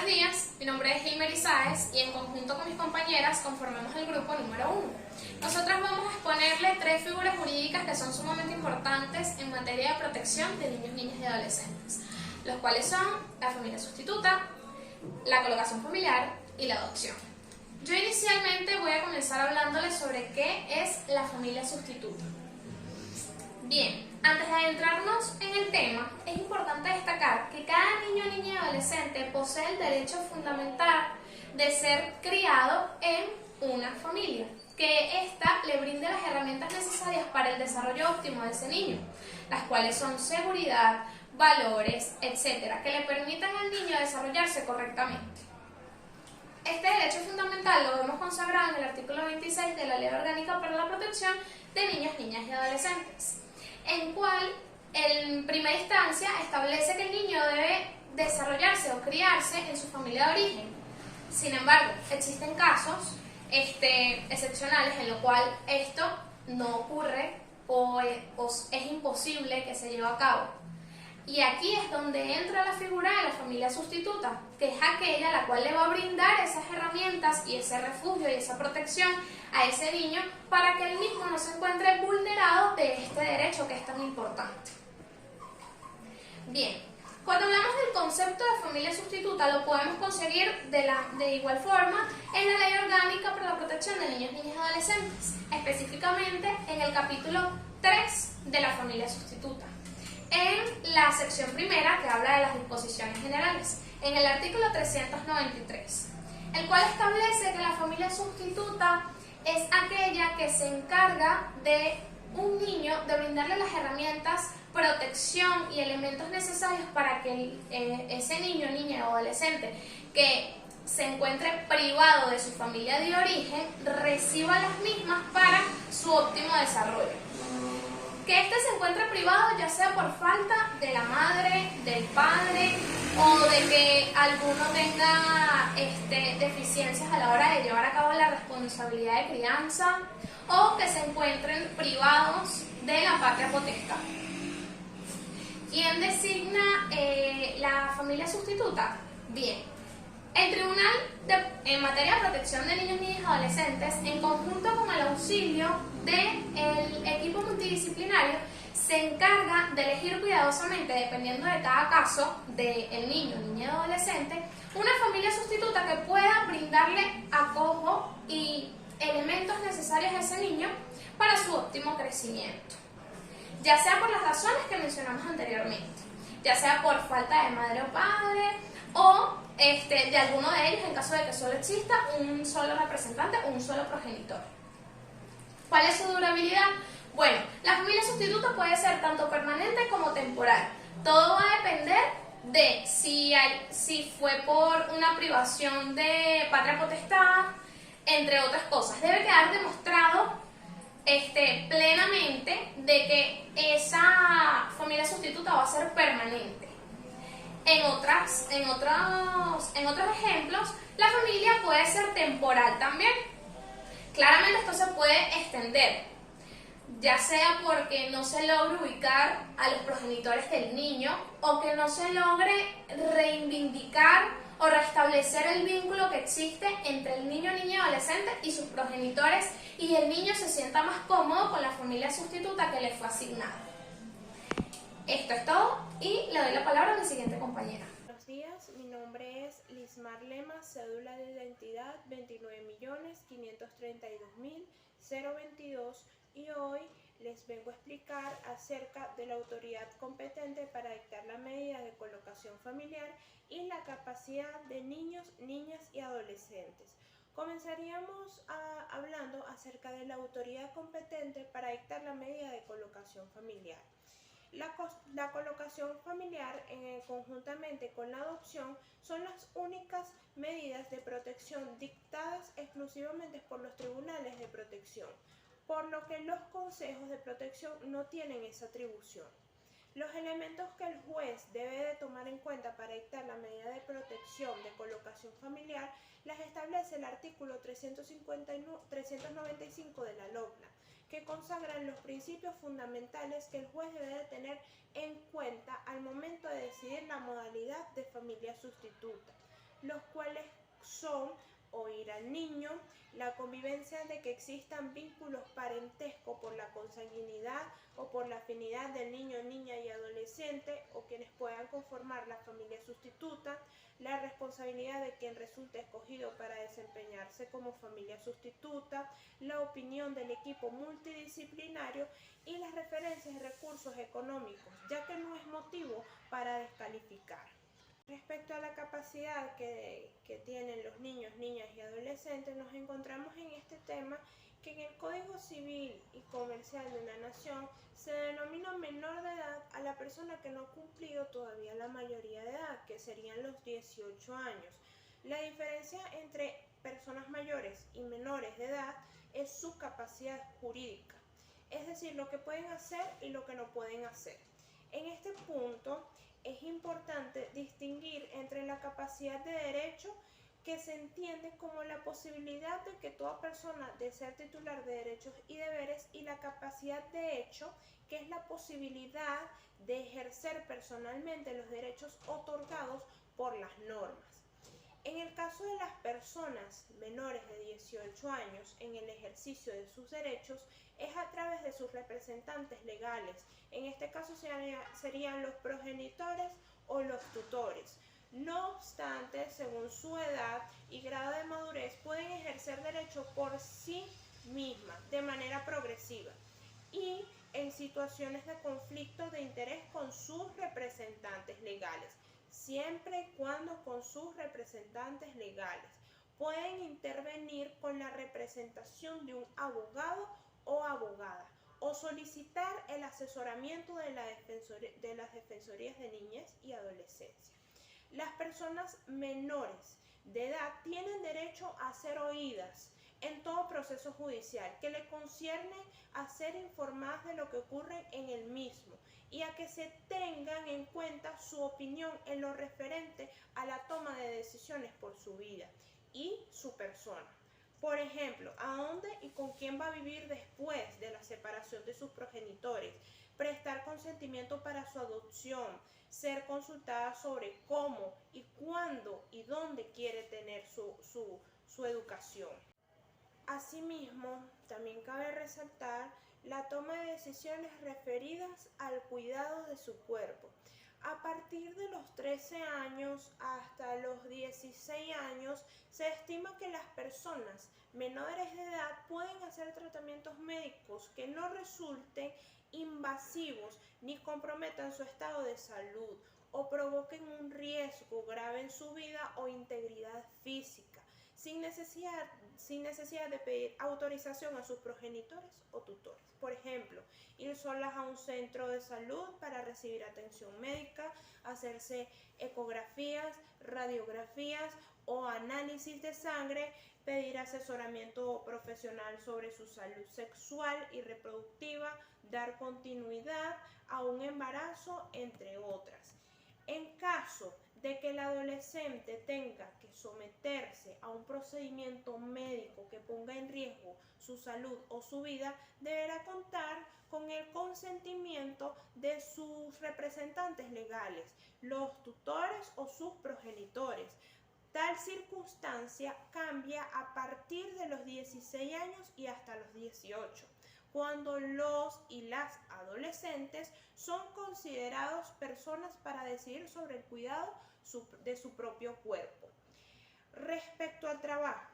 Buenos días, mi nombre es Gilmer Isaez y en conjunto con mis compañeras conformamos el grupo número 1. Nosotras vamos a exponerle 3 figuras jurídicas que son sumamente importantes en materia de protección de niños, niñas y adolescentes, los cuales son la familia sustituta, la colocación familiar y la adopción. Yo inicialmente voy a comenzar hablándoles sobre qué es la familia sustituta. Bien, antes de adentrarnos en el tema, es importante destacar que cada niño, niña y adolescente posee el derecho fundamental de ser criado en una familia, que ésta le brinde las herramientas necesarias para el desarrollo óptimo de ese niño, las cuales son seguridad, valores, etcétera, que le permitan al niño desarrollarse correctamente. Este derecho fundamental lo vemos consagrado en el artículo 26 de la Ley Orgánica para la Protección de Niños, Niñas y Adolescentes, en cual en primera instancia establece que el niño debe desarrollarse o criarse en su familia de origen. Sin embargo, existen casos excepcionales en los cuales esto no ocurre o es imposible que se lleve a cabo. Y aquí es donde entra la figura de la familia sustituta, que es aquella la cual le va a brindar esas herramientas y ese refugio y esa protección a ese niño para que él mismo no se encuentre vulnerado de este derecho que es tan importante. Bien, cuando hablamos del concepto de familia sustituta lo podemos conseguir de igual forma en la Ley Orgánica para la Protección de Niños, Niñas y Adolescentes, específicamente en el capítulo 3 de la familia sustituta. En la sección primera, que habla de las disposiciones generales, en el artículo 393, el cual establece que la familia sustituta es aquella que se encarga de un niño, de brindarle las herramientas, protección y elementos necesarios para que ese niño, niña o adolescente que se encuentre privado de su familia de origen reciba las mismas para su óptimo desarrollo. Que éste se encuentre privado ya sea por falta de la madre, del padre o de que alguno tenga deficiencias a la hora de llevar a cabo la responsabilidad de crianza o que se encuentren privados de la patria potestad. ¿Quién designa la familia sustituta? Bien, el Tribunal en materia de protección de niños, niñas y adolescentes, en conjunto con el auxilio del equipo multidisciplinario, se encarga de elegir cuidadosamente, dependiendo de cada caso del niño, niña y adolescente, una familia sustituta que pueda brindarle acojo y elementos necesarios a ese niño para su óptimo crecimiento, ya sea por las razones que mencionamos anteriormente, ya sea por falta de madre o padre, o de alguno de ellos en caso de que solo exista un solo representante o un solo progenitor. ¿Cuál es su durabilidad? Bueno, la familia sustituta puede ser tanto permanente como temporal. Todo va a depender de si fue por una privación de patria potestad, entre otras cosas. Debe quedar demostrado plenamente de que esa familia sustituta va a ser permanente. En otros ejemplos, la familia puede ser temporal también. Claramente esto se puede extender, ya sea porque no se logre ubicar a los progenitores del niño o que no se logre reivindicar o restablecer el vínculo que existe entre el niño, niña y adolescente y sus progenitores y el niño se sienta más cómodo con la familia sustituta que le fue asignada. Esto es todo y le doy la palabra a mi siguiente compañera. Buenos días, mi nombre es Lismar Lema, cédula de identidad 29.532.022 y hoy les vengo a explicar acerca de la autoridad competente para dictar la medida de colocación familiar y la capacidad de niños, niñas y adolescentes. Comenzaríamos hablando acerca de la autoridad competente para dictar la medida de colocación familiar. La colocación familiar conjuntamente con la adopción son las únicas medidas de protección dictadas exclusivamente por los tribunales de protección, por lo que los consejos de protección no tienen esa atribución. Los elementos que el juez debe de tomar en cuenta para dictar la medida de protección de colocación familiar las establece el artículo 395 de la LOCNA, que consagran los principios fundamentales que el juez debe de tener en cuenta al momento de decidir la modalidad de familia sustituta. los cuales son oír al niño, la convivencia de que existan vínculos parentescos por la consanguinidad o por la afinidad del niño, niña y adolescente o quienes puedan conformar la familia sustituta, la responsabilidad de quien resulte escogido para desempeñarse como familia sustituta, la opinión del equipo multidisciplinario y las referencias y recursos económicos, ya que no es motivo para descalificar. Respecto a la capacidad que tienen los niños, niñas y adolescentes, nos encontramos en este tema que en el Código Civil y Comercial de una nación se denomina menor de edad a la persona que no ha cumplido todavía la mayoría de edad, que serían los 18 años. La diferencia entre personas mayores y menores de edad es su capacidad jurídica, es decir, lo que pueden hacer y lo que no pueden hacer. En este punto es importante distinguir entre la capacidad de derecho, que se entiende como la posibilidad de que toda persona de ser titular de derechos y deberes, y la capacidad de hecho, que es la posibilidad de ejercer personalmente los derechos otorgados por las normas. En el caso de las personas menores de 18 años, en el ejercicio de sus derechos, es a través de sus representantes legales. En este caso serían los progenitores o los tutores. No obstante, según su edad y grado de madurez, pueden ejercer derechos por sí mismas de manera progresiva y en situaciones de conflicto de interés con sus representantes legales, siempre y cuando con sus representantes legales. Pueden intervenir con la representación de un abogado o abogada, o solicitar el asesoramiento de las defensorías de niñez y adolescencia. Las personas menores de edad tienen derecho a ser oídas en todo proceso judicial, que le concierne a ser informadas de lo que ocurre en el mismo y a que se tengan en cuenta su opinión en lo referente a la toma de decisiones por su vida y su persona. Por ejemplo, a dónde y con quién va a vivir después de la separación de sus progenitores, prestar consentimiento para su adopción, ser consultada sobre cómo y cuándo y dónde quiere tener su educación. Asimismo, también cabe resaltar la toma de decisiones referidas al cuidado de su cuerpo. A partir de los 13 años hasta los 16 años, se estima que las personas menores de edad pueden hacer tratamientos médicos que no resulten invasivos ni comprometan su estado de salud o provoquen un riesgo grave en su vida o integridad física, sin necesidad de pedir autorización a sus progenitores o tutores. Por ejemplo, ir solas a un centro de salud para recibir atención médica, hacerse ecografías, radiografías o análisis de sangre, pedir asesoramiento profesional sobre su salud sexual y reproductiva, dar continuidad a un embarazo, entre otras. En caso de que el adolescente tenga que someterse a un procedimiento médico que ponga en riesgo su salud o su vida, deberá contar con el consentimiento de sus representantes legales, los tutores o sus progenitores. Tal circunstancia cambia a partir de los 16 años y hasta los 18. Cuando los y las adolescentes son considerados personas para decidir sobre el cuidado de su propio cuerpo. Respecto al trabajo,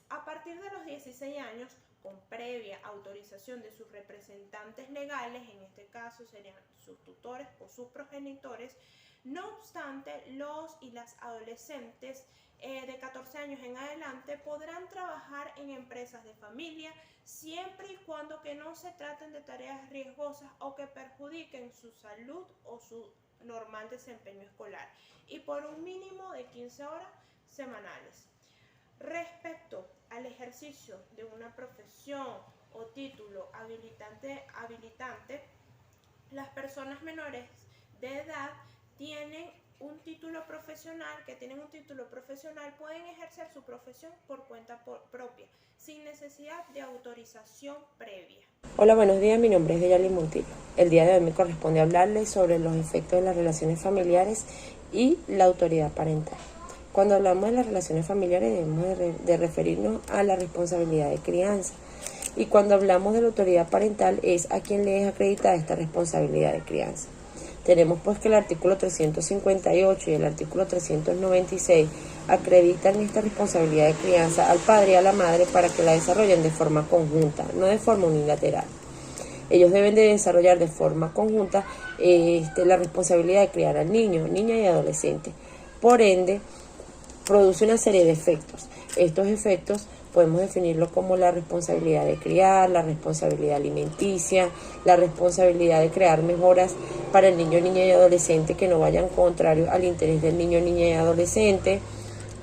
a partir de los 16 años, con previa autorización de sus representantes legales, en este caso serían sus tutores o sus progenitores, no obstante, los y las adolescentes de 14 años en adelante podrán trabajar en empresas de familia siempre y cuando que no se traten de tareas riesgosas o que perjudiquen su salud o su normal desempeño escolar, y por un mínimo de 15 horas semanales. Respecto al ejercicio de una profesión o título habilitante, las personas menores de edad tienen un título profesional, pueden ejercer su profesión por cuenta propia, sin necesidad de autorización previa. Hola, buenos días, mi nombre es Deyali Montillo. El día de hoy me corresponde hablarles sobre los efectos de las relaciones familiares y la autoridad parental. Cuando hablamos de las relaciones familiares debemos de referirnos a la responsabilidad de crianza. Y cuando hablamos de la autoridad parental es a quien le es acreditada esta responsabilidad de crianza. Tenemos pues que el artículo 358 y el artículo 396 acreditan esta responsabilidad de crianza al padre y a la madre para que la desarrollen de forma conjunta, no de forma unilateral. Ellos deben de desarrollar de forma conjunta la responsabilidad de criar al niño, niña y adolescente. Por ende, produce una serie de efectos. Estos efectos podemos definirlo como la responsabilidad de criar, la responsabilidad alimenticia, la responsabilidad de crear mejoras para el niño, niña y adolescente que no vayan contrario al interés del niño, niña y adolescente.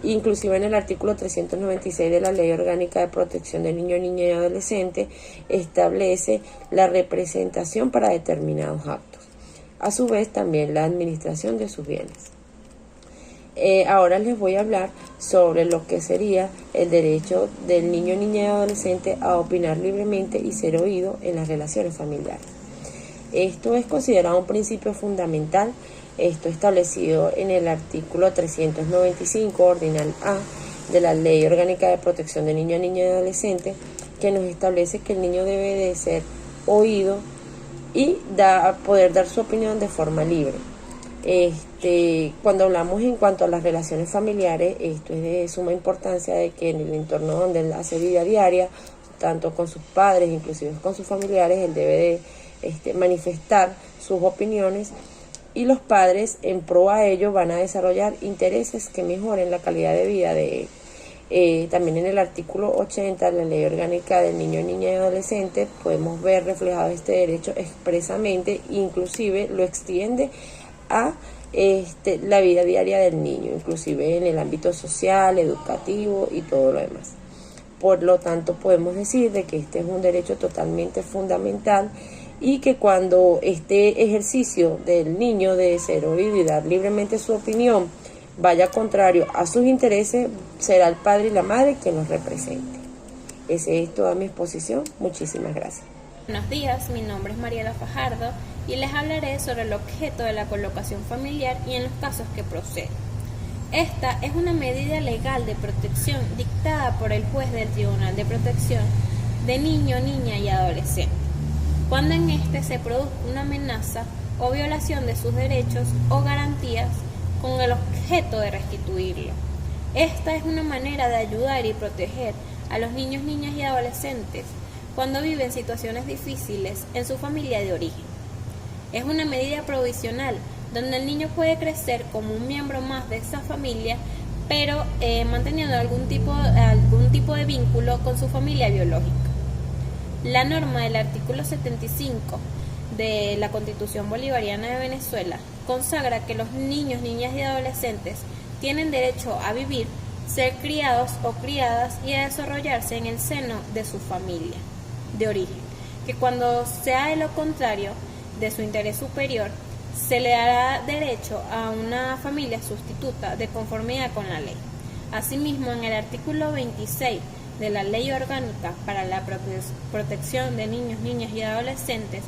Inclusive en el artículo 396 de la Ley Orgánica de Protección del Niño, Niña y Adolescente establece la representación para determinados actos. A su vez también la administración de sus bienes. Ahora les voy a hablar sobre lo que sería el derecho del niño, niña y adolescente a opinar libremente y ser oído en las relaciones familiares. Esto es considerado un principio fundamental, esto establecido en el artículo 395, ordinal A, de la Ley Orgánica de Protección de Niño, Niña y Adolescente, que nos establece que el niño debe de ser oído y poder dar su opinión de forma libre. Cuando hablamos en cuanto a las relaciones familiares, esto es de suma importancia de que en el entorno donde él hace vida diaria, tanto con sus padres, inclusive con sus familiares, él debe de manifestar sus opiniones y los padres en pro a ello van a desarrollar intereses que mejoren la calidad de vida de él. También en el artículo 80 de la Ley Orgánica del Niño, Niña y Adolescente podemos ver reflejado este derecho expresamente, inclusive lo extiende a la vida diaria del niño, inclusive en el ámbito social, educativo y todo lo demás. Por lo tanto, podemos decir de que este es un derecho totalmente fundamental y que cuando este ejercicio del niño de ser oído y dar libremente su opinión vaya contrario a sus intereses, será el padre y la madre quien los represente. Esa es toda mi exposición. Muchísimas gracias. Buenos días, mi nombre es Mariela Fajardo y les hablaré sobre el objeto de la colocación familiar y en los casos que proceden. Esta es una medida legal de protección dictada por el juez del Tribunal de Protección de Niño, Niña y Adolescente, cuando en este se produzca una amenaza o violación de sus derechos o garantías con el objeto de restituirlo. Esta es una manera de ayudar y proteger a los niños, niñas y adolescentes cuando viven situaciones difíciles en su familia de origen. Es una medida provisional donde el niño puede crecer como un miembro más de esa familia, pero manteniendo algún tipo de vínculo con su familia biológica. La norma del artículo 75 de la Constitución Bolivariana de Venezuela consagra que los niños, niñas y adolescentes tienen derecho a vivir, ser criados o criadas y a desarrollarse en el seno de su familia de origen, que cuando sea de lo contrario de su interés superior, se le dará derecho a una familia sustituta de conformidad con la ley. Asimismo, en el artículo 26 de la Ley Orgánica para la Protección de Niños, Niñas y Adolescentes,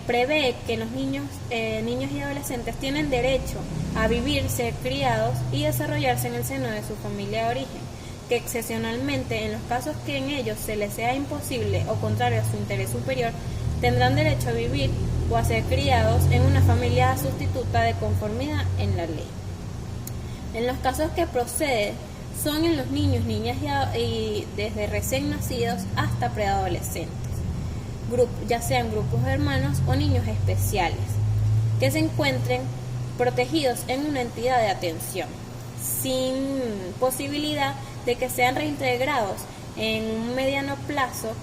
prevé que los niños y adolescentes tienen derecho a vivir, ser criados y desarrollarse en el seno de su familia de origen, que excepcionalmente en los casos que en ellos se les sea imposible o contrario a su interés superior, tendrán derecho a vivir o a ser criados en una familia sustituta de conformidad en la ley. En los casos que procede son en los niños, niñas y desde recién nacidos hasta preadolescentes, ya sean grupos de hermanos o niños especiales, que se encuentren protegidos en una entidad de atención, sin posibilidad de que sean reintegrados en un mediano plazo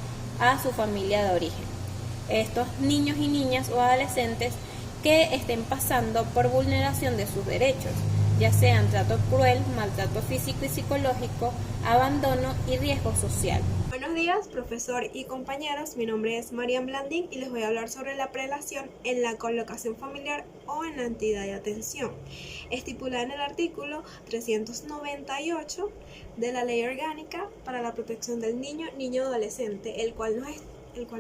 a su familia de origen. Estos niños y niñas o adolescentes que estén pasando por vulneración de sus derechos, ya sean trato cruel, maltrato físico y psicológico, abandono y riesgo social. Buenos días, profesor y compañeros. Mi nombre es Marian Blandín y les voy a hablar sobre la prelación en la colocación familiar o en la entidad de atención, estipulada en el artículo 398 de la Ley Orgánica para la Protección del Niño, Niño y Adolescente, el cual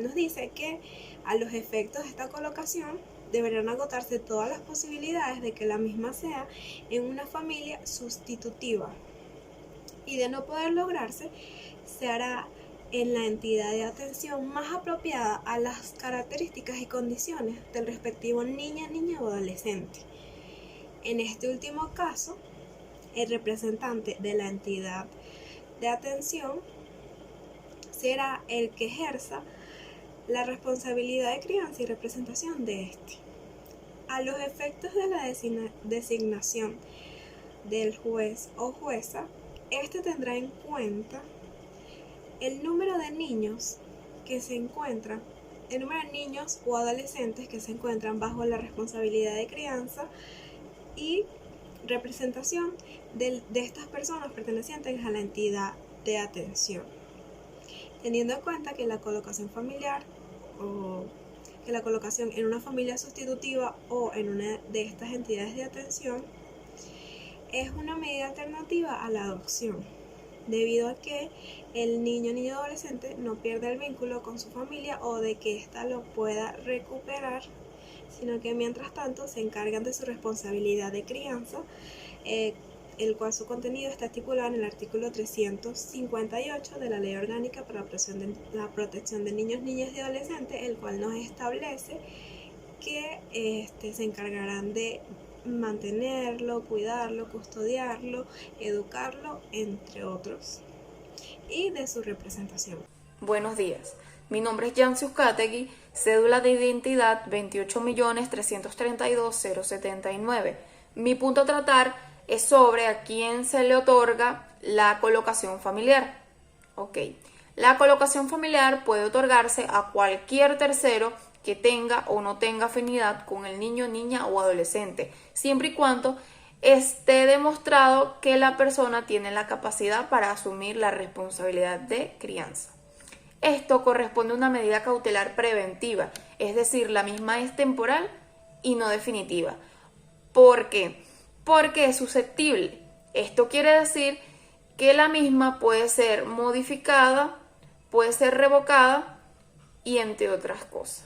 nos dice que a los efectos de esta colocación deberán agotarse todas las posibilidades de que la misma sea en una familia sustitutiva. Y de no poder lograrse, se hará en la entidad de atención más apropiada a las características y condiciones del respectivo niña o adolescente. En este último caso, el representante de la entidad de atención será el que ejerza la responsabilidad de crianza y representación de este. A los efectos de la designación del juez o jueza, este tendrá en cuenta el número de niños o adolescentes que se encuentran bajo la responsabilidad de crianza y representación de estas personas pertenecientes a la entidad de atención. Teniendo en cuenta que la colocación familiar o que la colocación en una familia sustitutiva o en una de estas entidades de atención es una medida alternativa a la adopción, debido a que el niño o adolescente no pierde el vínculo con su familia o de que ésta lo pueda recuperar, sino que mientras tanto se encargan de su responsabilidad de crianza, el cual su contenido está estipulado en el artículo 358 de la Ley Orgánica para la Protección de Niños, Niñas y Adolescentes, el cual nos establece que se encargarán de mantenerlo, cuidarlo, custodiarlo, educarlo, entre otros, y de su representación. Buenos días, mi nombre es Yancy Uzcategui, cédula de identidad 28.332.079. Mi punto a tratar es sobre a quién se le otorga la colocación familiar. La colocación familiar puede otorgarse a cualquier tercero que tenga o no tenga afinidad con el niño, niña o adolescente, siempre y cuando esté demostrado que la persona tiene la capacidad para asumir la responsabilidad de crianza. Esto corresponde a una medida cautelar preventiva, es decir, la misma es temporal y no definitiva. ¿Por qué? Porque es susceptible. Esto quiere decir que la misma puede ser modificada, puede ser revocada y entre otras cosas.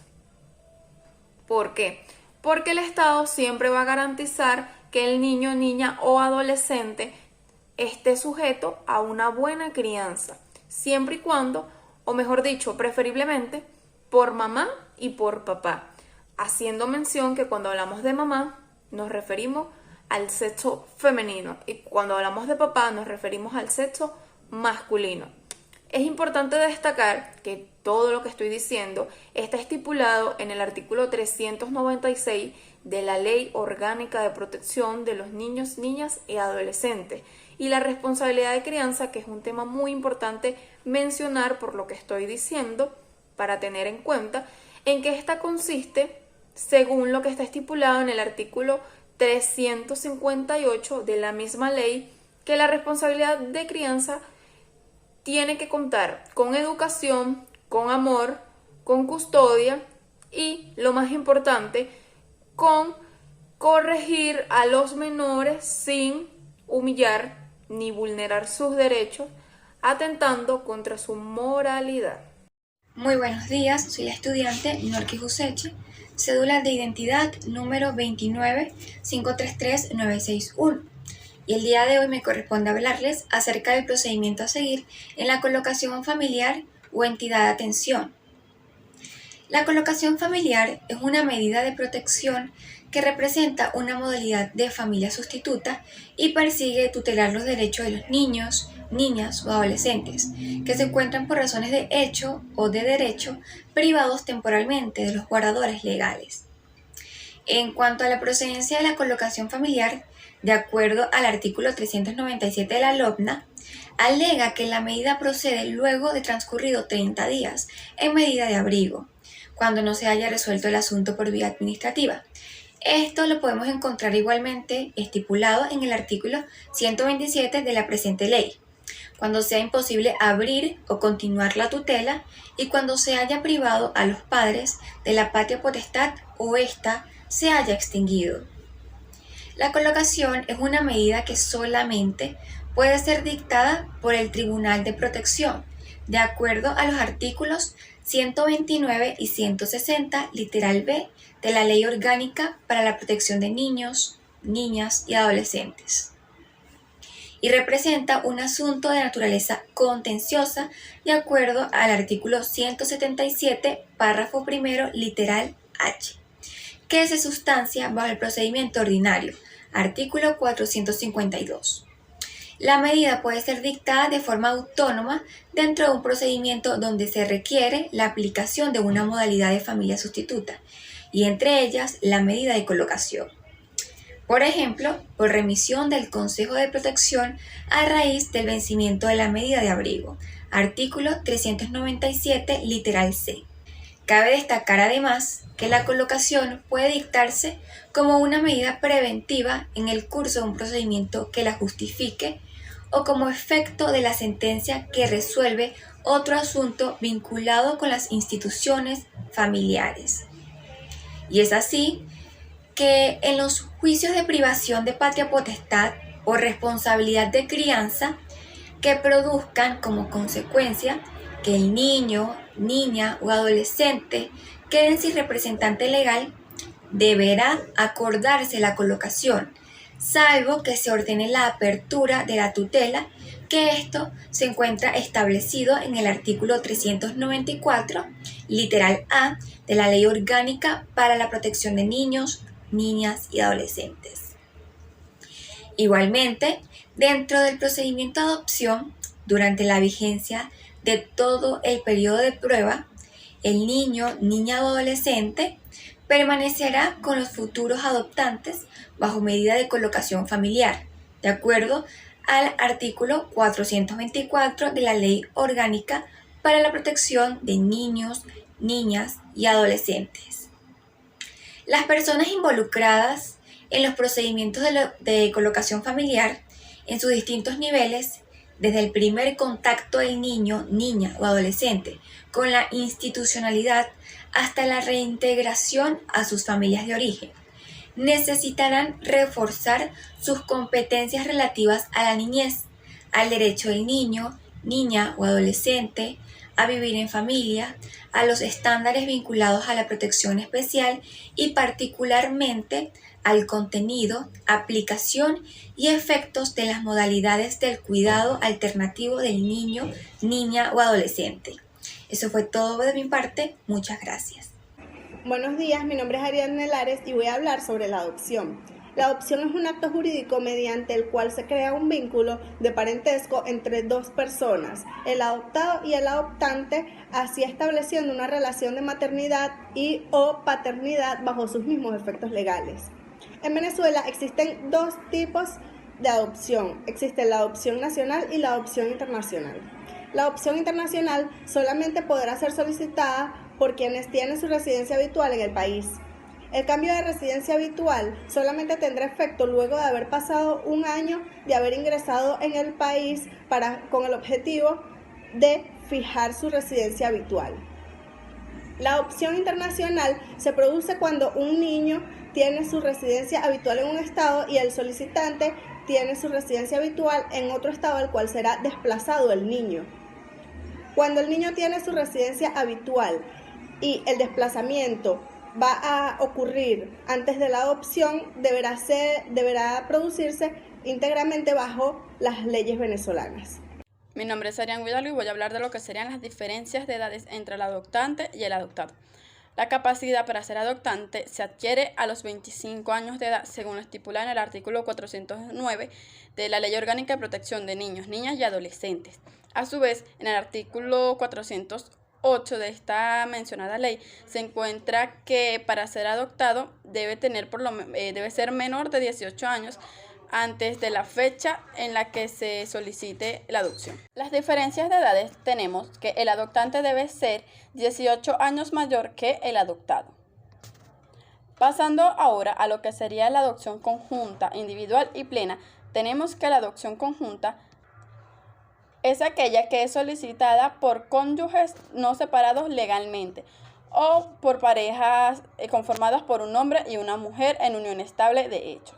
¿Por qué? Porque el Estado siempre va a garantizar que el niño, niña o adolescente esté sujeto a una buena crianza, siempre y cuando, o mejor dicho, preferiblemente, por mamá y por papá, haciendo mención que cuando hablamos de mamá nos referimos al sexo femenino y cuando hablamos de papá nos referimos al sexo masculino. Es importante destacar que todo lo que estoy diciendo está estipulado en el artículo 396 de la Ley Orgánica de Protección de los Niños, Niñas y Adolescentes y la responsabilidad de crianza, que es un tema muy importante mencionar por lo que estoy diciendo, para tener en cuenta en qué esta consiste según lo que está estipulado en el artículo 358 de la misma ley, que la responsabilidad de crianza tiene que contar con educación, con amor, con custodia y, lo más importante, con corregir a los menores sin humillar ni vulnerar sus derechos, atentando contra su moralidad. Muy buenos días, soy la estudiante Norki Juseche, cédula de identidad número 29533961. Y el día de hoy me corresponde hablarles acerca del procedimiento a seguir en la colocación familiar o entidad de atención. La colocación familiar es una medida de protección que representa una modalidad de familia sustituta y persigue tutelar los derechos de los niños, niñas o adolescentes que se encuentran por razones de hecho o de derecho privados temporalmente de los guardadores legales. En cuanto a la procedencia de la colocación familiar, de acuerdo al artículo 397 de la LOPNA, alega que la medida procede luego de transcurrido 30 días en medida de abrigo, cuando no se haya resuelto el asunto por vía administrativa. Esto lo podemos encontrar igualmente estipulado en el artículo 127 de la presente ley, cuando sea imposible abrir o continuar la tutela y cuando se haya privado a los padres de la patria potestad o ésta se haya extinguido. La colocación es una medida que solamente puede ser dictada por el Tribunal de Protección, de acuerdo a los artículos 129 y 160, literal B, de la Ley Orgánica para la Protección de Niños, Niñas y Adolescentes. Y representa un asunto de naturaleza contenciosa de acuerdo al artículo 177, párrafo primero, literal H, que se sustancia bajo el procedimiento ordinario, artículo 452. La medida puede ser dictada de forma autónoma dentro de un procedimiento donde se requiere la aplicación de una modalidad de familia sustituta, y entre ellas la medida de colocación. Por ejemplo, por remisión del Consejo de Protección a raíz del vencimiento de la medida de abrigo, artículo 397, literal C. Cabe destacar además que la colocación puede dictarse como una medida preventiva en el curso de un procedimiento que la justifique o como efecto de la sentencia que resuelve otro asunto vinculado con las instituciones familiares. Y es así que en los juicios de privación de patria potestad o responsabilidad de crianza que produzcan como consecuencia que el niño, niña o adolescente queden sin representante legal, deberá acordarse la colocación, salvo que se ordene la apertura de la tutela, que esto se encuentra establecido en el artículo 394, literal A, de la Ley Orgánica para la Protección de Niños, Niñas y Adolescentes. Igualmente, dentro del procedimiento de adopción, durante la vigencia de todo el periodo de prueba, el niño, niña o adolescente permanecerá con los futuros adoptantes bajo medida de colocación familiar, de acuerdo al artículo 424 de la Ley Orgánica para la Protección de Niños, Niñas y Adolescentes. Las personas involucradas en los procedimientos de colocación familiar en sus distintos niveles, desde el primer contacto del niño, niña o adolescente con la institucionalidad hasta la reintegración a sus familias de origen, necesitarán reforzar sus competencias relativas a la niñez, al derecho del niño, niña o adolescente a vivir en familia, a los estándares vinculados a la protección especial y particularmente al contenido, aplicación y efectos de las modalidades del cuidado alternativo del niño, niña o adolescente. Eso fue todo de mi parte. Muchas gracias. Buenos días, mi nombre es Ariadna Lares y voy a hablar sobre la adopción. La adopción es un acto jurídico mediante el cual se crea un vínculo de parentesco entre dos personas, el adoptado y el adoptante, así estableciendo una relación de maternidad y o paternidad bajo sus mismos efectos legales. En Venezuela existen dos tipos de adopción. Existe la adopción nacional y la adopción internacional. La adopción internacional solamente podrá ser solicitada por quienes tienen su residencia habitual en el país. El cambio de residencia habitual solamente tendrá efecto luego de haber pasado un año de haber ingresado en el país con el objetivo de fijar su residencia habitual. La adopción internacional se produce cuando un niño tiene su residencia habitual en un estado y el solicitante tiene su residencia habitual en otro estado al cual será desplazado el niño. Cuando el niño tiene su residencia habitual y el desplazamiento va a ocurrir antes de la adopción, deberá producirse íntegramente bajo las leyes venezolanas. Mi nombre es Arián Vidal y voy a hablar de lo que serían las diferencias de edades entre el adoptante y el adoptado. La capacidad para ser adoptante se adquiere a los 25 años de edad, según lo estipula en el artículo 409 de la Ley Orgánica de Protección de Niños, Niñas y Adolescentes. A su vez, en el artículo 408 de esta mencionada ley se encuentra que para ser adoptado debe ser menor de 18 años antes de la fecha en la que se solicite la adopción. Las diferencias de edades tenemos que el adoptante debe ser 18 años mayor que el adoptado. Pasando ahora a lo que sería la adopción conjunta, individual y plena, tenemos que la adopción conjunta es aquella que es solicitada por cónyuges no separados legalmente o por parejas conformadas por un hombre y una mujer en unión estable de hechos.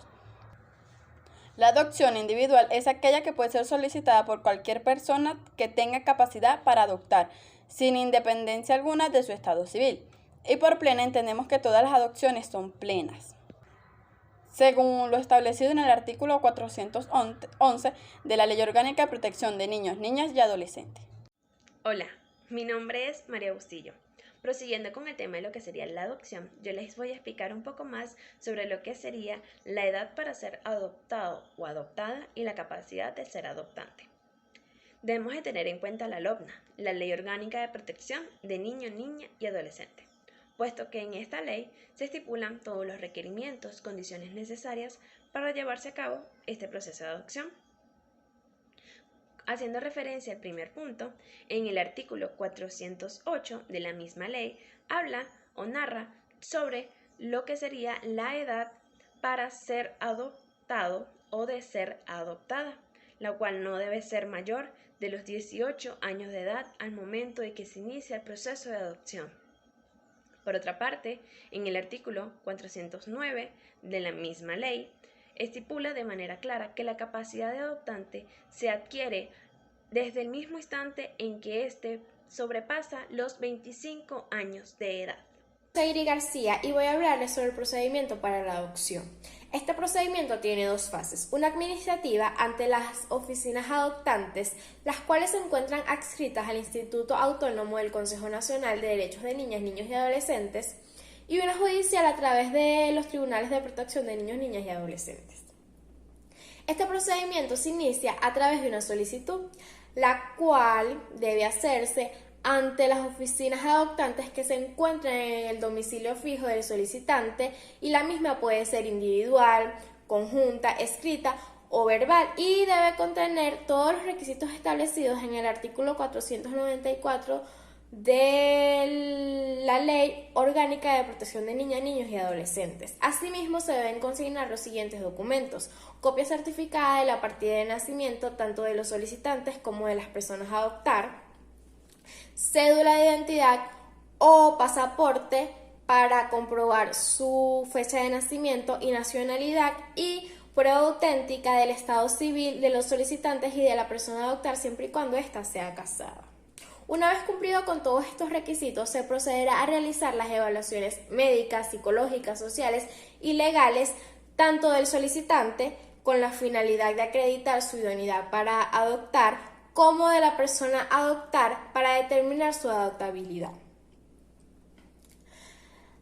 La adopción individual es aquella que puede ser solicitada por cualquier persona que tenga capacidad para adoptar, sin independencia alguna de su estado civil. Y por plena entendemos que todas las adopciones son plenas, según lo establecido en el artículo 411 de la Ley Orgánica de Protección de Niños, Niñas y Adolescentes. Hola, mi nombre es María Bustillo. Prosiguiendo con el tema de lo que sería la adopción, yo les voy a explicar un poco más sobre lo que sería la edad para ser adoptado o adoptada y la capacidad de ser adoptante. Debemos de tener en cuenta la LOPNA, la Ley Orgánica de Protección de Niño, Niña y Adolescente, puesto que en esta ley se estipulan todos los requerimientos, condiciones necesarias para llevarse a cabo este proceso de adopción. Haciendo referencia al primer punto, en el artículo 408 de la misma ley habla o narra sobre lo que sería la edad para ser adoptado o de ser adoptada, la cual no debe ser mayor de los 18 años de edad al momento de que se inicia el proceso de adopción. Por otra parte, en el artículo 409 de la misma ley, estipula de manera clara que la capacidad de adoptante se adquiere desde el mismo instante en que éste sobrepasa los 25 años de edad. Soy Iri García y voy a hablarles sobre el procedimiento para la adopción. Este procedimiento tiene dos fases, una administrativa ante las oficinas adoptantes, las cuales se encuentran adscritas al Instituto Autónomo del Consejo Nacional de Derechos de Niñas, Niños y Adolescentes, y una judicial a través de los tribunales de protección de niños, niñas y adolescentes. Este procedimiento se inicia a través de una solicitud, la cual debe hacerse ante las oficinas adoptantes que se encuentran en el domicilio fijo del solicitante, y la misma puede ser individual, conjunta, escrita o verbal, y debe contener todos los requisitos establecidos en el artículo 494 de la Ley Orgánica de Protección de Niñas, Niños y Adolescentes. Asimismo, se deben consignar los siguientes documentos: copia certificada de la partida de nacimiento tanto de los solicitantes como de las personas a adoptar, cédula de identidad o pasaporte para comprobar su fecha de nacimiento y nacionalidad, y prueba auténtica del estado civil de los solicitantes y de la persona a adoptar, siempre y cuando ésta sea casada. Una vez cumplido con todos estos requisitos, se procederá a realizar las evaluaciones médicas, psicológicas, sociales y legales, tanto del solicitante, con la finalidad de acreditar su idoneidad para adoptar, como de la persona a adoptar para determinar su adoptabilidad.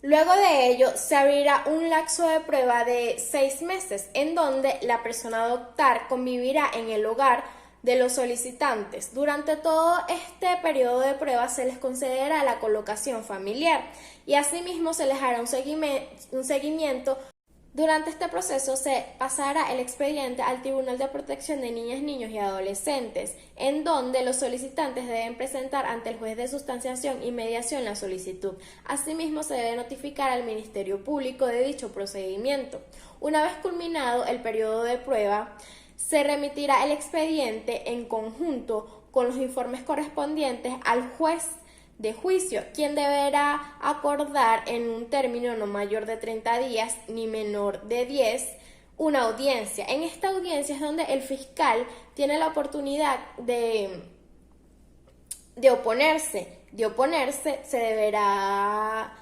Luego de ello, se abrirá un lapso de prueba de 6 meses, en donde la persona a adoptar convivirá en el hogar de los solicitantes. Durante todo este periodo de prueba se les concederá la colocación familiar y asimismo se les hará un seguimiento. Durante este proceso se pasará el expediente al Tribunal de Protección de Niñas, Niños y Adolescentes, en donde los solicitantes deben presentar ante el juez de sustanciación y mediación la solicitud. Asimismo, se debe notificar al Ministerio Público de dicho procedimiento. Una vez culminado el periodo de prueba, se remitirá el expediente en conjunto con los informes correspondientes al juez de juicio, quien deberá acordar en un término no mayor de 30 días ni menor de 10 una audiencia. En esta audiencia es donde el fiscal tiene la oportunidad de oponerse. De oponerse, se deberá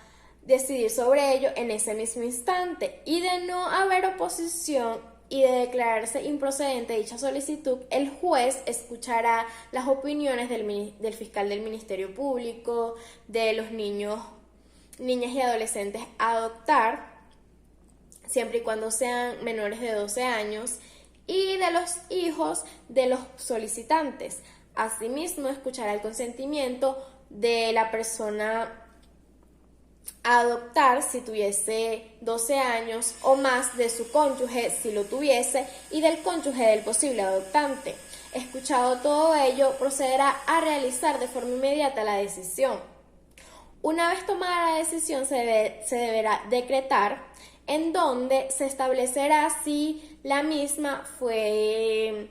decidir sobre ello en ese mismo instante, y de no haber oposición y de declararse improcedente dicha solicitud, el juez escuchará las opiniones del fiscal del Ministerio Público, de los niños, niñas y adolescentes a adoptar, siempre y cuando sean menores de 12 años, y de los hijos de los solicitantes. Asimismo, escuchará el consentimiento de la persona a adoptar si tuviese 12 años o más, de su cónyuge si lo tuviese y del cónyuge del posible adoptante. Escuchado todo ello, procederá a realizar de forma inmediata la decisión. Una vez tomada la decisión, se deberá decretar, en donde se establecerá si la misma fue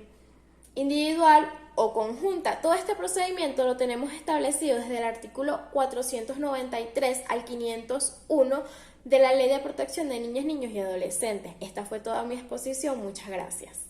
individual o conjunta. Todo este procedimiento lo tenemos establecido desde el artículo 493 al 501 de la Ley de Protección de Niñas, Niños y Adolescentes. Esta fue toda mi exposición. Muchas gracias.